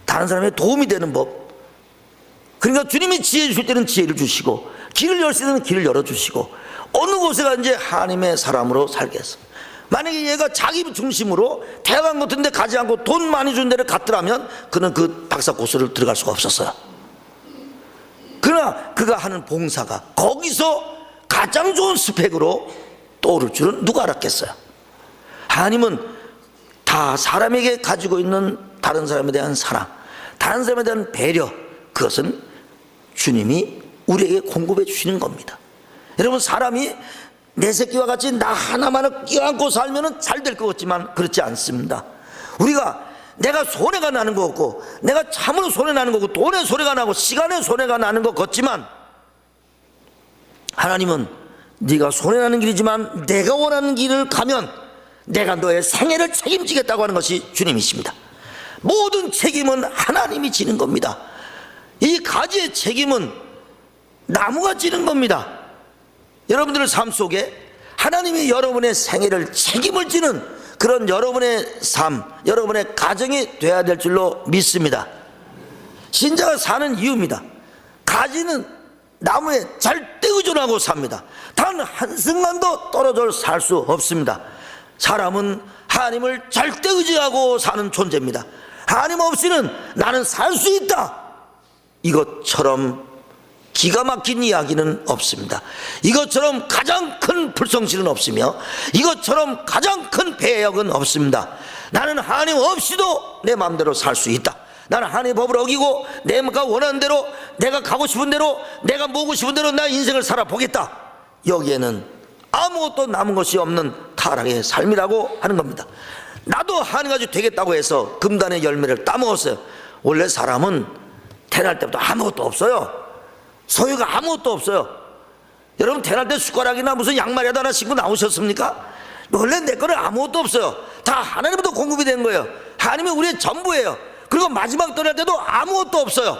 다른 사람에게 도움이 되는 법. 그러니까 주님이 지혜 주실 때는 지혜를 주시고, 길을 열 때는 길을 열어주시고, 어느 곳에 가든지 하나님의 사람으로 살게 했습니다. 만약에 얘가 자기 중심으로 태화관 같은 데 가지 않고 돈 많이 준 데를 갔더라면 그는 그 박사 코스를 들어갈 수가 없었어요. 그러나 그가 하는 봉사가 거기서 가장 좋은 스펙으로 떠오를 줄은 누가 알았겠어요. 하나님은 다 사람에게 가지고 있는 다른 사람에 대한 사랑, 다른 사람에 대한 배려, 그것은 주님이 우리에게 공급해 주시는 겁니다. 여러분, 사람이 내 새끼와 같이 나 하나만을 껴안고 살면 잘 될 것 같지만 그렇지 않습니다. 우리가 내가 손해가 나는 것 같고, 내가 참으로 손해 나는 거고, 돈에 손해가 나고 시간에 손해가 나는 것 같지만, 하나님은 네가 손해 나는 길이지만 내가 원하는 길을 가면 내가 너의 생애를 책임지겠다고 하는 것이 주님이십니다. 모든 책임은 하나님이 지는 겁니다. 이 가지의 책임은 나무가 지는 겁니다. 여러분들의 삶 속에 하나님이 여러분의 생애를 책임을 지는 그런 여러분의 삶, 여러분의 가정이 돼야 될 줄로 믿습니다. 신자가 사는 이유입니다. 가지는 나무에 절대 의존하고 삽니다. 단 한순간도 떨어져 살 수 없습니다. 사람은 하나님을 절대 의지하고 사는 존재입니다. 하나님 없이는 나는 살 수 있다, 이것처럼 기가 막힌 이야기는 없습니다. 이것처럼 가장 큰 불성실은 없으며 이것처럼 가장 큰 배역은 없습니다. 나는 하나님 없이도 내 마음대로 살 수 있다. 나는 하나님의 법을 어기고 내가 원하는 대로, 내가 가고 싶은 대로, 내가 모으고 싶은 대로 나 인생을 살아보겠다. 여기에는 아무것도 남은 것이 없는 타락의 삶이라고 하는 겁니다. 나도 하나님까지 되겠다고 해서 금단의 열매를 따먹었어요. 원래 사람은 태어날 때부터 아무것도 없어요. 소유가 아무것도 없어요. 여러분, 태어날 때 숟가락이나 무슨 양말이라도 하나 신고 나오셨습니까? 원래 내 거는 아무것도 없어요. 다 하나님부터 공급이 된 거예요. 하나님이 우리의 전부예요. 그리고 마지막 떠날 때도 아무것도 없어요.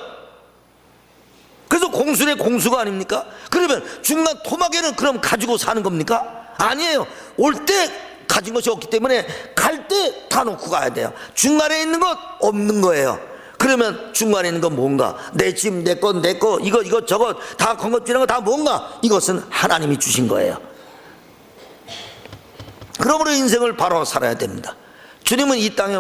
그래서 그래서 공수의 공수가 아닙니까? 그러면 중간 토막에는 그럼 가지고 사는 겁니까? 아니에요. 올 때 가진 것이 없기 때문에 갈 때 다 놓고 가야 돼요. 중간에 있는 것 없는 거예요. 그러면 중간에 있는 건 뭔가? 내 집, 내 것, 이거 저거 다 건것지는 거 다 뭔가? 이것은 하나님이 주신 거예요. 그러므로 인생을 바로 살아야 됩니다. 주님은 이 땅에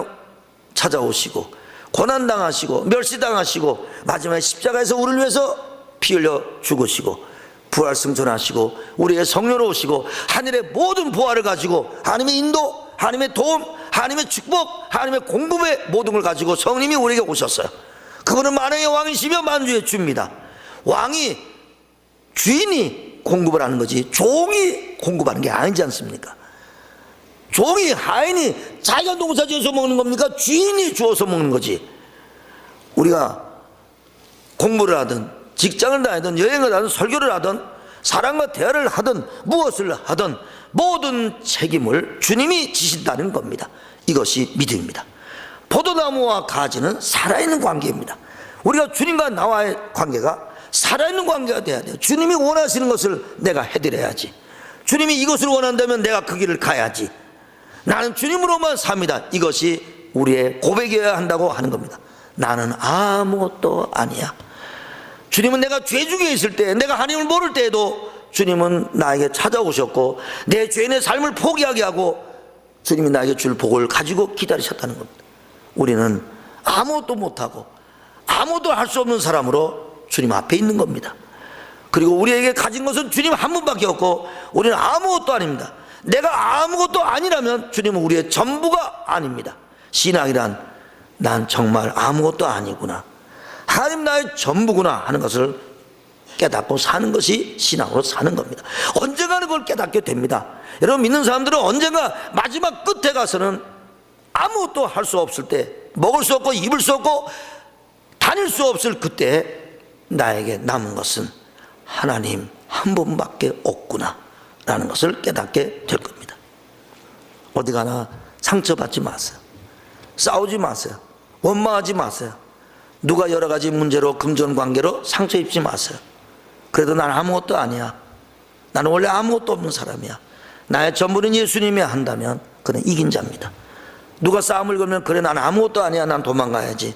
찾아오시고 고난당하시고 멸시당하시고 마지막에 십자가에서 우리를 위해서 피 흘려 죽으시고 부활승천하시고 우리의 성령으로 오시고 하늘의 모든 보화를 가지고 하나님의 인도, 하나님의 도움, 하나님의 축복, 하나님의 공급의 모든 걸 가지고 성령님이 우리에게 오셨어요. 그분은 만왕의 왕이시며 만주의 주입니다. 왕이, 주인이 공급을 하는 거지 종이 공급하는 게 아니지 않습니까? 종이, 하인이 자기가 농사 지어서 먹는 겁니까? 주인이 주어서 먹는 거지. 우리가 공부를 하든 직장을 다니든 여행을 하든 설교를 하든 사람과 대화를 하든 무엇을 하든 모든 책임을 주님이 지신다는 겁니다. 이것이 믿음입니다. 포도나무와 가지는 살아있는 관계입니다. 우리가 주님과 나와의 관계가 살아있는 관계가 돼야 돼요. 주님이 원하시는 것을 내가 해드려야지. 주님이 이것을 원한다면 내가 그 길을 가야지. 나는 주님으로만 삽니다. 이것이 우리의 고백이어야 한다고 하는 겁니다. 나는 아무것도 아니야. 주님은 내가 죄 중에 있을 때, 내가 하나님을 모를 때에도 주님은 나에게 찾아오셨고 내 죄인의 삶을 포기하게 하고 주님이 나에게 줄 복을 가지고 기다리셨다는 겁니다. 우리는 아무것도 못하고 아무것도 할 수 없는 사람으로 주님 앞에 있는 겁니다. 그리고 우리에게 가진 것은 주님 한 분밖에 없고 우리는 아무것도 아닙니다. 내가 아무것도 아니라면 주님은 우리의 전부가 아닙니다. 신앙이란 난 정말 아무것도 아니구나, 하나님 나의 전부구나 하는 것을 깨닫고 사는 것이 신앙으로 사는 겁니다. 언젠가는 그걸 깨닫게 됩니다. 여러분, 믿는 사람들은 언젠가 마지막 끝에 가서는 아무것도 할 수 없을 때, 먹을 수 없고 입을 수 없고 다닐 수 없을 그때 나에게 남은 것은 하나님 한 분밖에 없구나 라는 것을 깨닫게 될 겁니다. 어디 가나 상처받지 마세요. 싸우지 마세요. 원망하지 마세요. 누가 여러 가지 문제로 금전관계로 상처 입지 마세요. 그래도 난 아무것도 아니야, 나는 원래 아무것도 없는 사람이야, 나의 전부는 예수님이 한다면 그는 이긴 자입니다. 누가 싸움을 걸면 그래 난 아무것도 아니야, 난 도망가야지,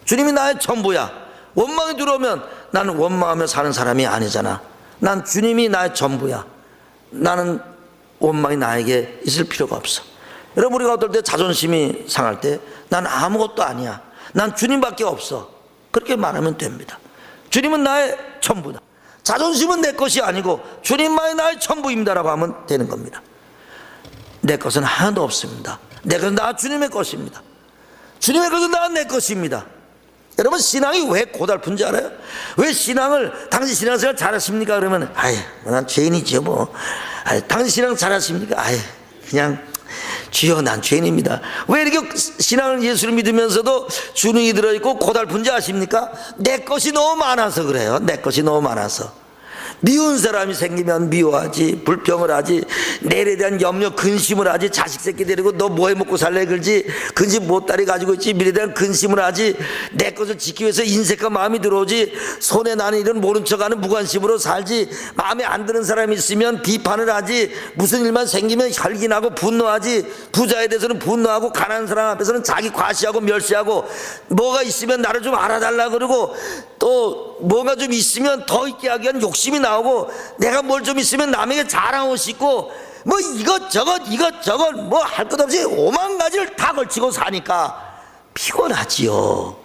주님이 나의 전부야. 원망이 들어오면 나는 원망하며 사는 사람이 아니잖아. 난 주님이 나의 전부야. 나는 원망이 나에게 있을 필요가 없어. 여러분, 우리가 어떨 때 자존심이 상할 때 난 아무것도 아니야, 난 주님밖에 없어, 그렇게 말하면 됩니다. 주님은 나의 전부다. 자존심은 내 것이 아니고 주님만이 나의 전부입니다라고 하면 되는 겁니다. 내 것은 하나도 없습니다. 내 것은 다 주님의 것입니다. 주님의 것은 다 내 것입니다. 여러분, 신앙이 왜 고달픈지 알아요? 왜 신앙을, 당신 신앙생활 잘하십니까? 그러면 아이, 난 죄인이죠 뭐. 당신 신앙 잘하십니까? 아이, 그냥 주여 난 죄인입니다. 왜 이렇게 신앙을, 예수를 믿으면서도 주눅이 들어있고 고달픈지 아십니까? 내 것이 너무 많아서 그래요. 내 것이 너무 많아서. 미운 사람이 생기면 미워하지, 불평을 하지, 내일에 대한 염려, 근심을 하지, 자식 새끼 데리고 너 뭐해 먹고 살래 그러지, 근심 못다리 가지고 있지, 미래에 대한 근심을 하지, 내 것을 지키기 위해서 인색과 마음이 들어오지, 손에 나는 일은 모른 척하는 무관심으로 살지, 마음에 안 드는 사람이 있으면 비판을 하지, 무슨 일만 생기면 혈기나고 분노하지, 부자에 대해서는 분노하고 가난한 사람 앞에서는 자기 과시하고 멸시하고, 뭐가 있으면 나를 좀 알아달라 그러고, 또 뭐가 좀 있으면 더 있게 하기 위한 욕심이 나오고, 내가 뭘 좀 있으면 남에게 자랑하고 싶고, 뭐 이것저것 뭐 할 것 없이 오만 가지를 다 걸치고 사니까 피곤하지요.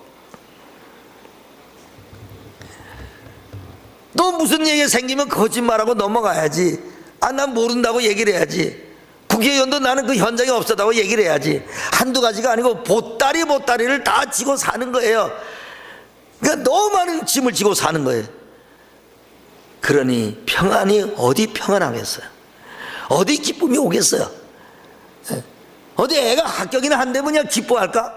또 무슨 얘기 생기면 거짓말하고 넘어가야지. 아, 난 모른다고 얘기를 해야지. 국회의원도 나는 그 현장에 없었다고 얘기를 해야지. 한두 가지가 아니고 보따리를 다 지고 사는 거예요. 그러니까 너무 많은 짐을 지고 사는 거예요. 그러니 평안이 어디 평안하겠어요? 어디 기쁨이 오겠어요? 어디 애가 합격이나 한대 그냥 기뻐할까?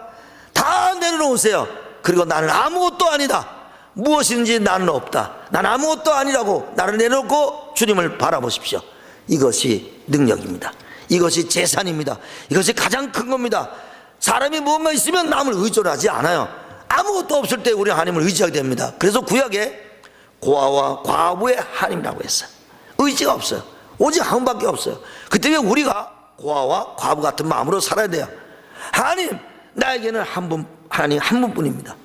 다 내려놓으세요. 그리고 나는 아무것도 아니다, 무엇인지 나는 없다, 난 아무것도 아니라고 나를 내놓고 주님을 바라보십시오. 이것이 능력입니다. 이것이 재산입니다. 이것이 가장 큰 겁니다. 사람이 뭔가 있으면 남을 의존하지 않아요. 아무것도 없을 때 우리 하나님을 의지하게 됩니다. 그래서 구약에 고아와 과부의 하나님이라고 했어요. 의지가 없어요. 오직 한 분밖에 없어요. 그 때문에 우리가 고아와 과부 같은 마음으로 살아야 돼요. 하나님, 나에게는 하나님 한 분뿐입니다.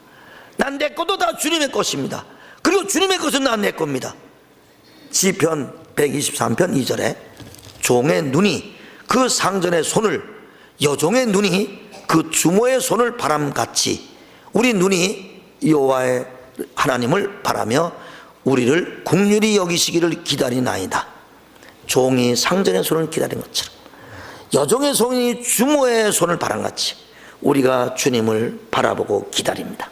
난 내 것도 다 주님의 것입니다. 그리고 주님의 것은 난 내 겁니다. 시편 123편 2절에 종의 눈이 그 상전의 손을, 여종의 눈이 그 주모의 손을 바람같이 우리 눈이 여호와의 하나님을 바라며 우리를 긍휼히 여기시기를 기다리나이다. 종이 상전의 손을 기다린 것처럼 여종의 손이 주모의 손을 바람같이 우리가 주님을 바라보고 기다립니다.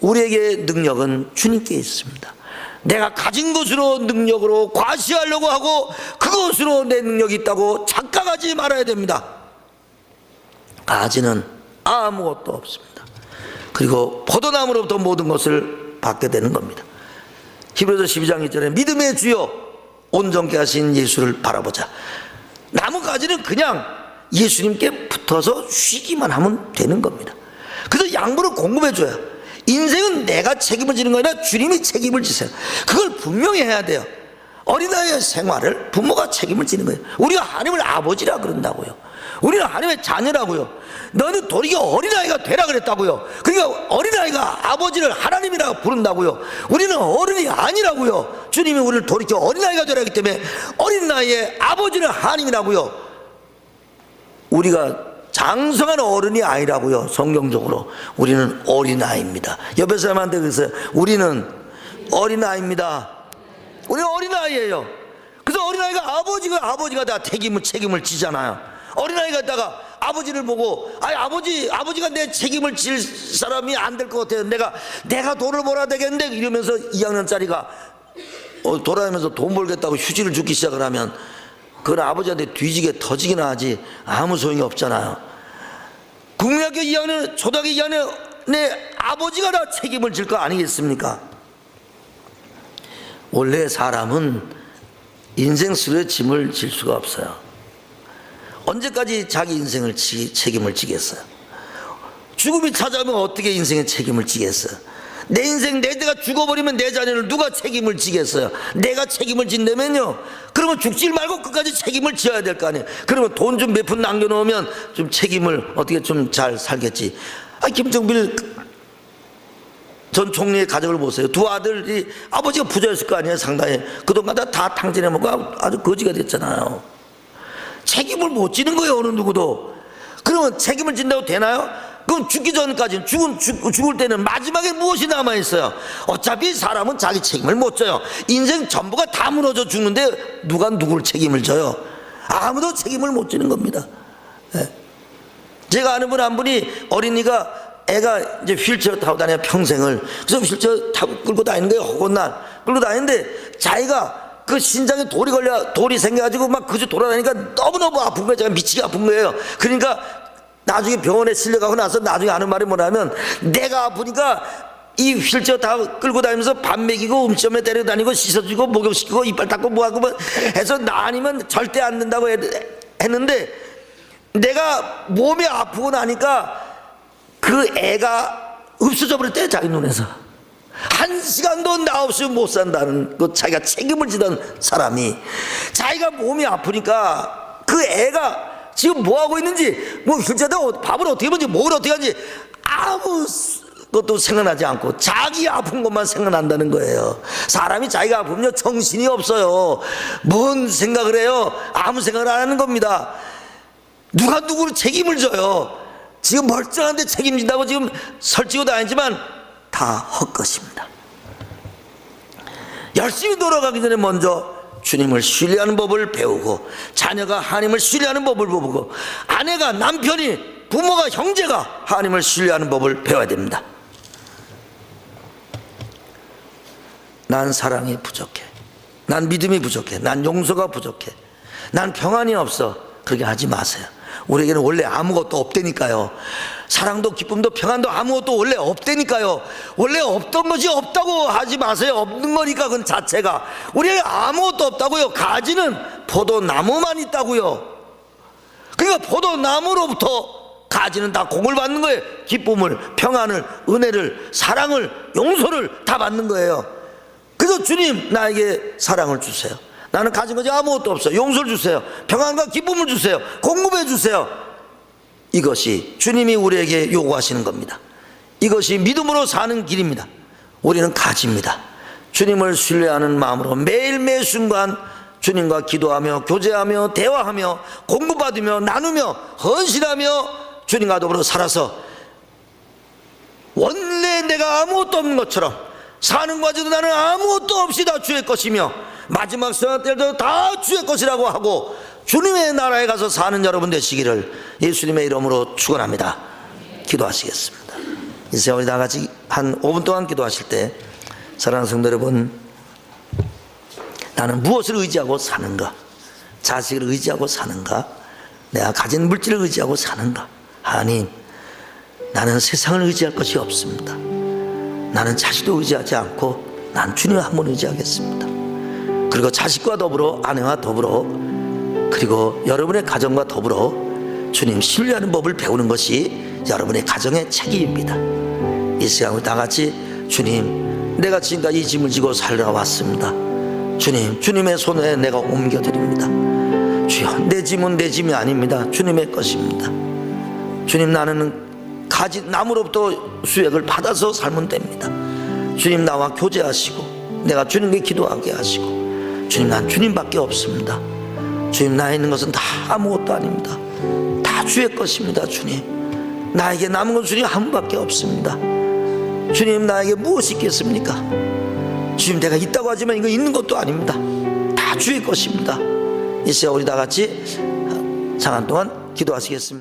우리에게 능력은 주님께 있습니다. 내가 가진 것으로 능력으로 과시하려고 하고 그것으로 내 능력이 있다고 착각하지 말아야 됩니다. 가지는 아무것도 없습니다. 그리고 포도나무로부터 모든 것을 받게 되는 겁니다. 히브리서 12장 2절에 믿음의 주여 온전케 하신 예수를 바라보자. 나무가지는 그냥 예수님께 붙어서 쉬기만 하면 되는 겁니다. 그래서 양분을 공급해 줘요. 인생은 내가 책임을 지는 거 아니라 주님이 책임을 지세요. 그걸 분명히 해야 돼요. 어린아이의 생활을 부모가 책임을 지는 거예요. 우리가 하나님을 아버지라 그런다고요. 우리는 하나님의 자녀라고요. 너는 도리어 어린아이가 되라 그랬다고요. 그러니까 어린아이가 아버지를 하나님이라고 부른다고요. 우리는 어른이 아니라고요. 주님이 우리를 도리어 어린아이가 되라 했기 때문에 어린아이의 아버지는 하나님이라고요. 우리가 장성한 어른이 아니라고요. 성경적으로 우리는 어린아이입니다. 옆에 사람한테 그랬어요. 우리는 어린아이입니다. 우리는 어린아이예요. 그래서 어린아이가 아버지가 다 책임을 지잖아요. 어린아이가 있다가 아버지를 보고 아버지가 내 책임을 질 사람이 안 될 것 같아요. 내가 돈을 벌어야 되겠는데 이러면서 2학년짜리가 돌아다니면서 돈 벌겠다고 휴지를 줍기 시작을 하면 그건 아버지한테 뒤지게 터지기나 하지 아무 소용이 없잖아요. 국민학교 2학년, 초등학교 2학년 내 아버지가 다 책임을 질 거 아니겠습니까? 원래 사람은 인생 스스로의 짐을 질 수가 없어요. 언제까지 자기 인생을 책임을 지겠어요? 죽음이 찾아오면 어떻게 인생의 책임을 지겠어요? 내 인생 내가 죽어버리면 내 자녀를 누가 책임을 지겠어요? 내가 책임을 진다면요, 그러면 죽지 말고 끝까지 책임을 지어야 될 거 아니에요. 그러면 돈 좀 몇 푼 남겨놓으면 좀 책임을 어떻게 좀 잘 살겠지. 김정필 전 총리의 가족을 보세요. 두 아들이 아버지가 부자였을 거 아니에요. 상당히 그 돈마다 다 탕진해먹고 아주 거지가 됐잖아요. 책임을 못 지는 거예요, 어느 누구도. 그러면 책임을 진다고 되나요? 그럼 죽기 전까지는 죽을 때는 마지막에 무엇이 남아있어요? 어차피 사람은 자기 책임을 못 져요. 인생 전부가 다 무너져 죽는데 누가 누굴 책임을 져요? 아무도 책임을 못 지는 겁니다. 네. 제가 아는 분 한 분이 애가 이제 휠체어 타고 다녀요, 평생을. 그래서 휠체어 타고 끌고 다니는 거예요, 허건날. 끌고 다니는데 자기가 그 신장에 돌이 생겨가지고 막 그저 돌아다니니까 너무너무 아픈 거예요. 제가 미치게 아픈 거예요. 그러니까 나중에 병원에 실려가고 나서 나중에 하는 말이 뭐냐면, 내가 아프니까 이 휠체어 다 끌고 다니면서 밥 먹이고 음식점에 데려다니고 씻어주고 목욕시키고 이빨 닦고 뭐하고 해서 나 아니면 절대 안 된다고 했는데, 내가 몸이 아프고 나니까 그 애가 없어져 버렸대요, 자기 눈에서. 한 시간도 나 없으면 못 산다는 그 자기가 책임을 지던 사람이 자기가 몸이 아프니까 그 애가 지금 뭐 하고 있는지, 뭐 휠체어다 밥을 어떻게 먹는지 뭘 어떻게 하는지 아무것도 생각나지 않고 자기 아픈 것만 생각난다는 거예요. 사람이 자기가 아프면 정신이 없어요. 뭔 생각을 해요? 아무 생각을 안 하는 겁니다. 누가 누구를 책임을 져요? 지금 멀쩡한데 책임진다고 지금 설치고 다니지만 다 헛것입니다. 열심히 돌아가기 전에 먼저 주님을 신뢰하는 법을 배우고, 자녀가 하나님을 신뢰하는 법을 배우고, 아내가 남편이 부모가 형제가 하나님을 신뢰하는 법을 배워야 됩니다. 난 사랑이 부족해, 난 믿음이 부족해, 난 용서가 부족해, 난 평안이 없어. 그렇게 하지 마세요. 우리에게는 원래 아무것도 없다니까요. 사랑도 기쁨도 평안도 아무것도 원래 없다니까요. 원래 없던 것이 없다고 하지 마세요. 없는 거니까 그 자체가. 우리에게 아무것도 없다고요. 가지는 포도나무만 있다고요. 그러니까 포도나무로부터 가지는 다 공을 받는 거예요. 기쁨을, 평안을, 은혜를, 사랑을, 용서를 다 받는 거예요. 그래서 그래서 주님 나에게 사랑을 주세요. 나는 가진 것이 아무것도 없어요. 용서를 주세요. 평안과 기쁨을 주세요. 공급해 주세요. 이것이 주님이 우리에게 요구하시는 겁니다. 이것이 믿음으로 사는 길입니다. 우리는 가집니다. 주님을 신뢰하는 마음으로 매일매일 순간 주님과 기도하며 교제하며 대화하며 공부받으며 나누며 헌신하며 주님과 더불어 살아서 원래 내가 아무것도 없는 것처럼 사는 과정도 나는 아무것도 없이 다 주의 것이며 마지막 생각 때도 다 주의 것이라고 하고 주님의 나라에 가서 사는 여러분 되시기를 예수님의 이름으로 축원합니다. 기도하시겠습니다. 이제 우리 다 같이 한 5분 동안 기도하실 때, 사랑하는 성도 여러분, 나는 무엇을 의지하고 사는가? 자식을 의지하고 사는가? 내가 가진 물질을 의지하고 사는가? 아니, 나는 세상을 의지할 것이 없습니다. 나는 자식도 의지하지 않고 난 주님을 한 번 의지하겠습니다. 그리고 자식과 더불어 아내와 더불어 그리고 여러분의 가정과 더불어 주님 신뢰하는 법을 배우는 것이 여러분의 가정의 책임입니다. 이 시간 우리 다 같이 주님, 내가 지금까지 이 짐을 지고 살아왔습니다. 주님, 주님의 손에 내가 옮겨드립니다. 주여, 내 짐은 내 짐이 아닙니다. 주님의 것입니다. 주님, 나는 나무로부터 수액을 받아서 살면 됩니다. 주님, 나와 교제하시고 내가 주님께 기도하게 하시고, 주님, 난 주님밖에 없습니다. 주님, 나에 있는 것은 다 아무것도 아닙니다. 다 주의 것입니다. 주님, 나에게 남은 건 주님 한 분밖에 없습니다. 주님, 나에게 무엇이 있겠습니까? 주님, 내가 있다고 하지만 이거 있는 것도 아닙니다. 다 주의 것입니다. 이 시간 우리 다 같이 잠깐 동안 기도하시겠습니다.